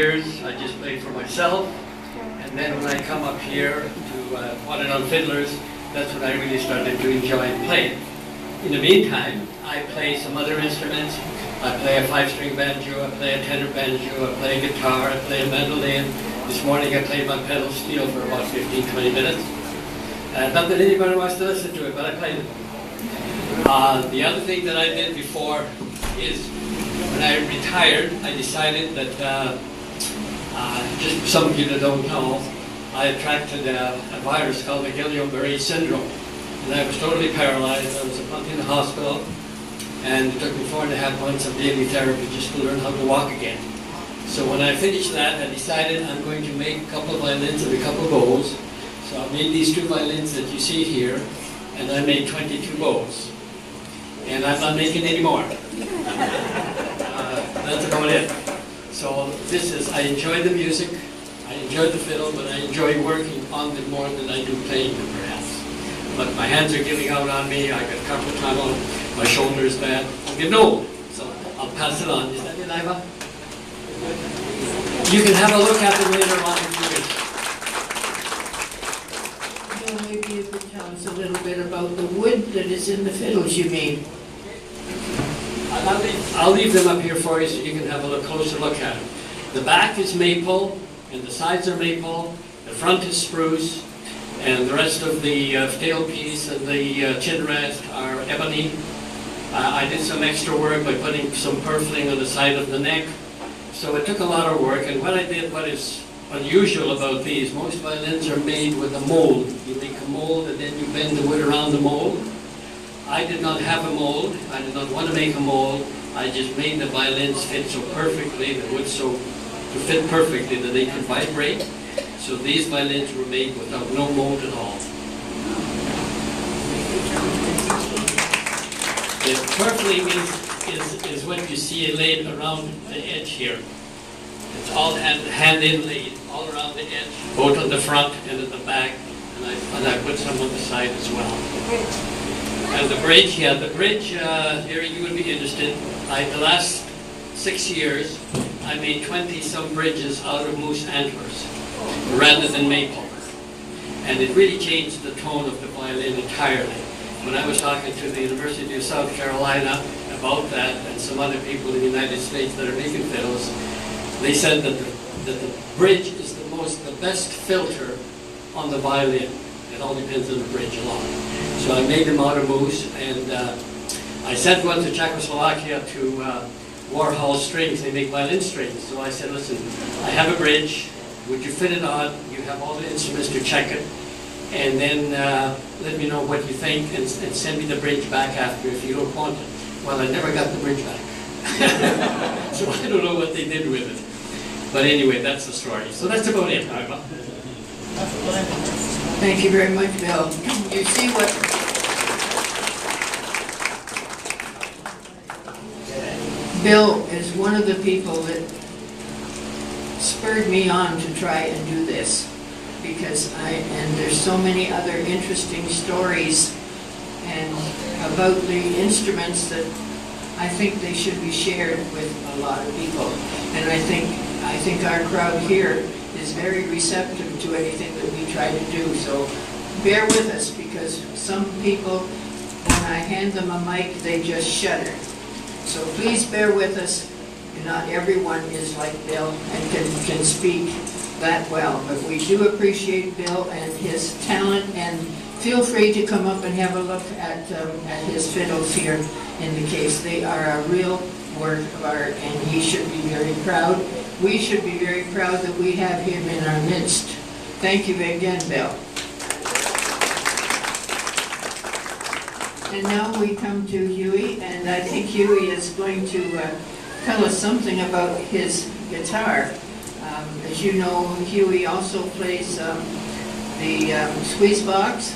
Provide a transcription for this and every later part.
years I just played for myself, and then when I come up here to Waterdown Fiddlers, that's when I really started to enjoy playing. In the meantime, I play some other instruments. I play a 5-string banjo, I play a tenor banjo, I play a guitar, I play a mandolin. This morning I played my pedal steel for about 15-20 minutes. Not that anybody wants to listen to it, but I played it. The other thing that I did before is when I retired, I decided that just for some of you that don't know, I attracted a virus called the Guillain-Barré syndrome. And I was totally paralyzed. I was a month in the hospital, and it took me 4.5 months of daily therapy just to learn how to walk again. So when I finished that, I decided I'm going to make a couple of violins and a couple of bows. So I made these 2 violins that you see here, and I made 22 bows. And I'm not making any more. That's about it. So this is, I enjoy the music, I enjoy the fiddle, but I enjoy working on them more than I do playing them perhaps. But my hands are giving out on me, I got carpal tunnel, my shoulder is bad. I'm getting old, so I'll pass it on. Is that it, Iva? You can have a look at them later on if you wish. Well, maybe you could tell us a little bit about the wood that is in the fiddles you made. I'll leave them up here for you so you can have a closer look at them. The back is maple, and the sides are maple, the front is spruce, and the rest of the tailpiece and the chin rest are ebony. I did some extra work by putting some purfling on the side of the neck, so it took a lot of work. And what I did, what is unusual about these, most violins are made with a mold. You make a mold and then you bend the wood around the mold. I did not have a mold. I did not want to make a mold. I just made the violins fit so perfectly, the wood so to fit perfectly that they could vibrate. So these violins were made without no mold at all. The purfling is what you see laid around the edge here. It's all hand inlaid all around the edge, both on the front and at the back, and I put some on the side as well. And the bridge, here you would be interested. The last 6 years, I made 20-some bridges out of moose antlers rather than maple. And it really changed the tone of the violin entirely. When I was talking to the University of South Carolina about that, and some other people in the United States that are making fiddles, they said that the bridge is the best filter on the violin. It all depends on the bridge a lot. So I made them out of moose, and I sent one to Czechoslovakia to Warhol Strings. They make violin strings. So I said, listen, I have a bridge. Would you fit it on? You have all the instruments to check it. And then let me know what you think, and send me the bridge back after if you don't want it. Well, I never got the bridge back. So I don't know what they did with it. But anyway, that's the story. So that's about it, Iva. Thank you very much, Bill. You see what Bill is one of the people that spurred me on to try and do this, because there's so many other interesting stories and about the instruments that I think they should be shared with a lot of people. And I think our crowd here is very receptive to anything that we try to do. So bear with us, because some people, when I hand them a mic, they just shudder. So please bear with us. Not everyone is like Bill and can speak that well, but we do appreciate Bill and his talent, and feel free to come up and have a look at his fiddles here in the case. They are a real work of art, and he should be very proud. We should be very proud that we have him in our midst. Thank you again, Bill. And now we come to Hughie, and I think Hughie is going to tell us something about his guitar. As you know, Hughie also plays the squeeze box,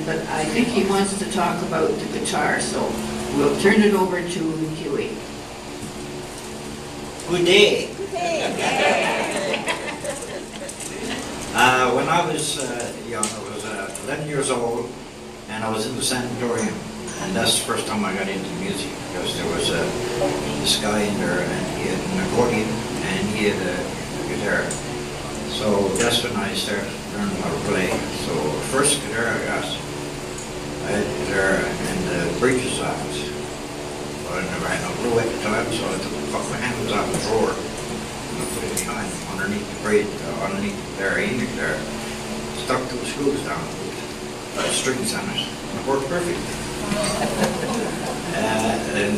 but I think he wants to talk about the guitar, so we'll turn it over to Hughie. Good day. When I was young, I was 11 years old, and I was in the sanatorium, and that's the first time I got into music, because there was this guy in there, and he had an accordion, and he had a guitar. So that's when I started learning how to play. So the first guitar I got, I had a guitar in the breeches office. But I never had no glue at the time, so I took my handles out of the drawer and I put it behind, underneath the braid, underneath the guitar, in the guitar. Stuck two screws down with strings on it. It worked perfect. And then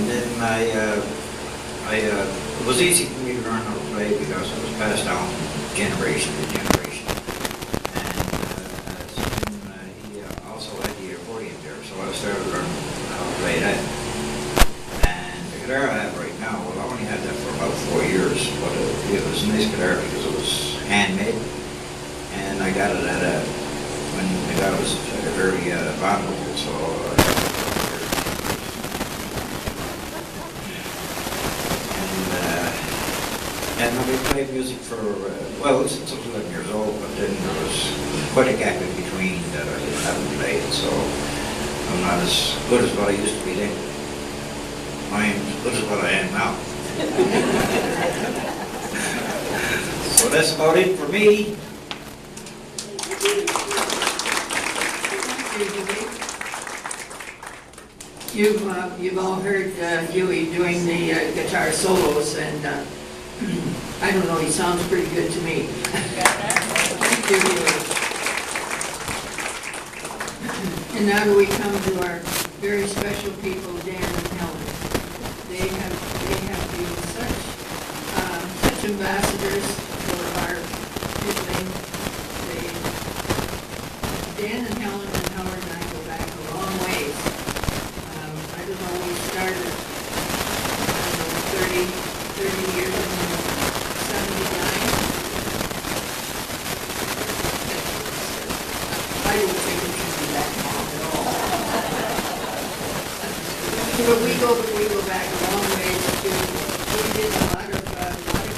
it was easy for me to learn how to play because it was passed down generation to generation. And he also had the accordion there, so I started learning how to play that. And the guitar I have right now, well, I only had that for about 4 years, but it was a nice guitar because it was handmade. And I got it at when the guy was very valuable, so and we played music for, well, since I was 11 years old, but then there was quite a gap in between that I haven't played, so I'm not as good as what I used to be then. I am as good as what I am now. So that's about it for me. You've all heard Huey doing the guitar solos, and I don't know, he sounds pretty good to me. Thank you, Huey. And now do we come to our very special people, Dan and Helen. They have been such ambassadors for our fiddling. Dan and Helen and Howard and I go back a long ways. I don't know, we started, 30 years in 79. I don't think it should be that long at all. But we go back a long ways to, we did a lot of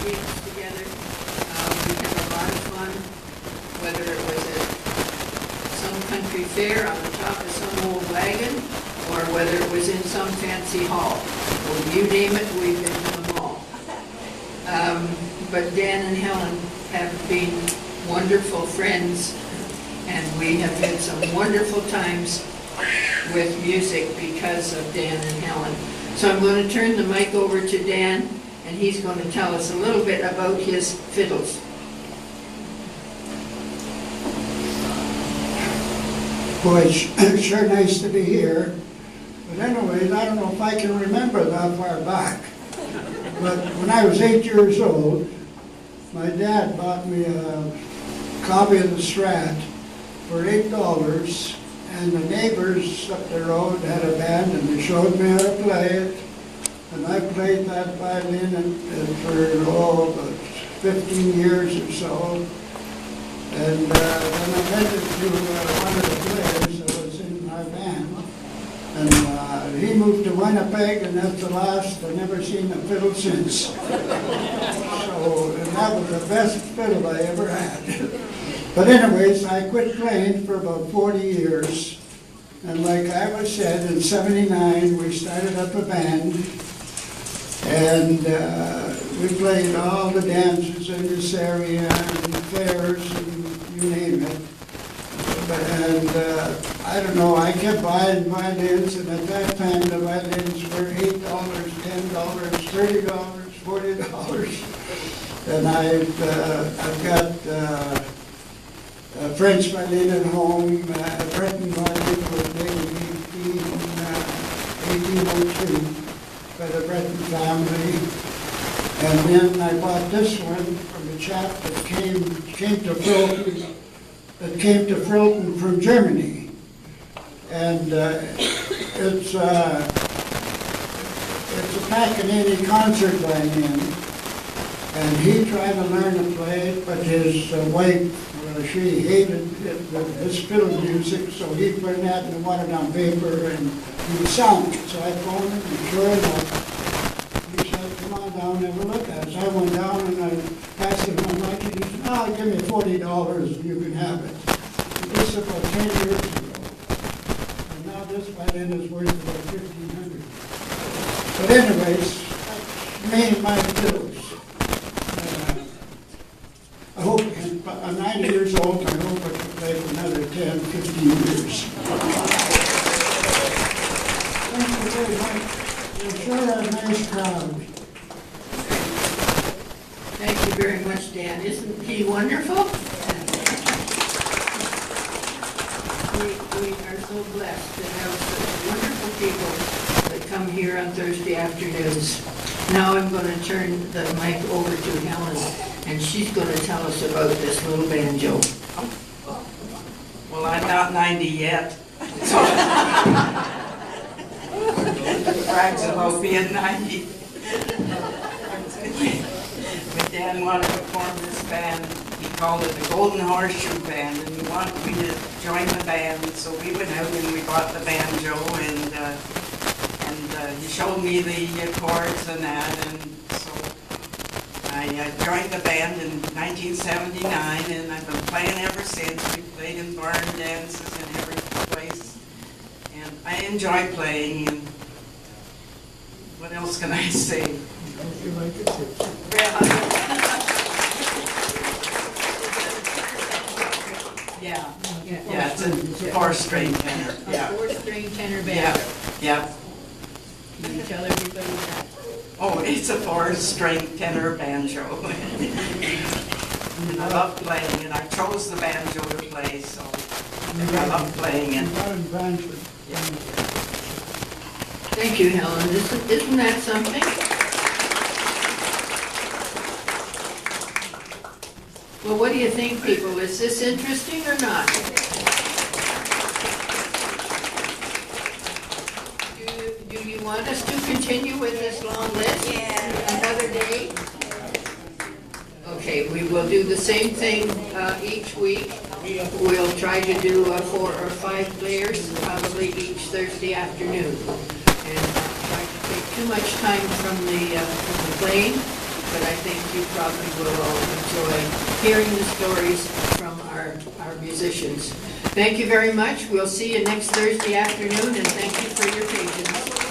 gigs together. We had a lot of fun, whether it was at some country fair on the top of some old wagon, or whether it was in some fancy hall. Well, you name it, we've been to them all. But Dan and Helen have been wonderful friends, and we have had some wonderful times with music because of Dan and Helen. So I'm going to turn the mic over to Dan, and he's going to tell us a little bit about his fiddles. Boy, it's sure nice to be here. But anyways, I don't know if I can remember that far back. But when I was 8 years old, my dad bought me a copy of the Strat for $8, and the neighbors up the road had a band, and they showed me how to play it. And I played that violin for about 15 years or so. And then I met one of the players that was in my band. And he moved to Winnipeg, and that's the last. I've never seen a fiddle since. So, and that was the best fiddle I ever had. But anyways, I quit playing for about 40 years. And like I was said, in '79, we started up a band. And we played all the dances in this area, and fairs, and you name it. And I don't know, I kept buying violins, and at that time the violins were $8, $10, $30, $40. And I've got a French violin at home, a Breton violin was made in 1802 by the Breton family. And then I bought this one from a chap that came to Fulton from Germany. And it's a Paganini concert violin. And he tried to learn to play it, but his wife, she hated his fiddle music, so he put that in the Waterdown paper and he was selling it. So I phoned him, and sure enough, he said, come on down and have a look at it. So I went down and I passed him my mic, and he said, oh, give me $40 and you can have it. And this is about 10 years ago. And now this violin is worth about $1,500. But anyways, that's me and my fiddles. I hope, I'm 90 years old, and I hope I can play for another 10, 15 years. Thank you very much. You're sure a nice crowd. Thank you very much, Dan. Isn't he wonderful? We are so blessed to have such wonderful people that come here on Thursday afternoons. Now I'm going to turn the mic over to Helen, and she's going to tell us about this little banjo. Well, I'm not 90 yet. So brags about being 90. But Dan wanted to form this band. He called it the Golden Horseshoe Band, and he wanted me to join the band. So we went out and we bought the banjo, and he showed me the chords and that, and so I joined the band in 1979, and I've been playing ever since. We played in barn dances and every place, and I enjoy playing. And what else can I say? Hope you like it too. Yeah, it's a four-string tenor. A Yeah, four-string tenor band. yeah. Can you tell everybody that? Oh, it's a four-string tenor banjo. And I love playing, and I chose the banjo to play, so I love playing it. Thank you, Helen. Isn't that something? Well, what do you think, people? Is this interesting or not? Do you want us to continue with this long list? Another day? Okay, we will do the same thing each week. We'll try to do 4 or 5 players, probably each Thursday afternoon. And try to take too much time from the playing, but I think you probably will all enjoy hearing the stories from our musicians. Thank you very much. We'll see you next Thursday afternoon, and thank you for your patience.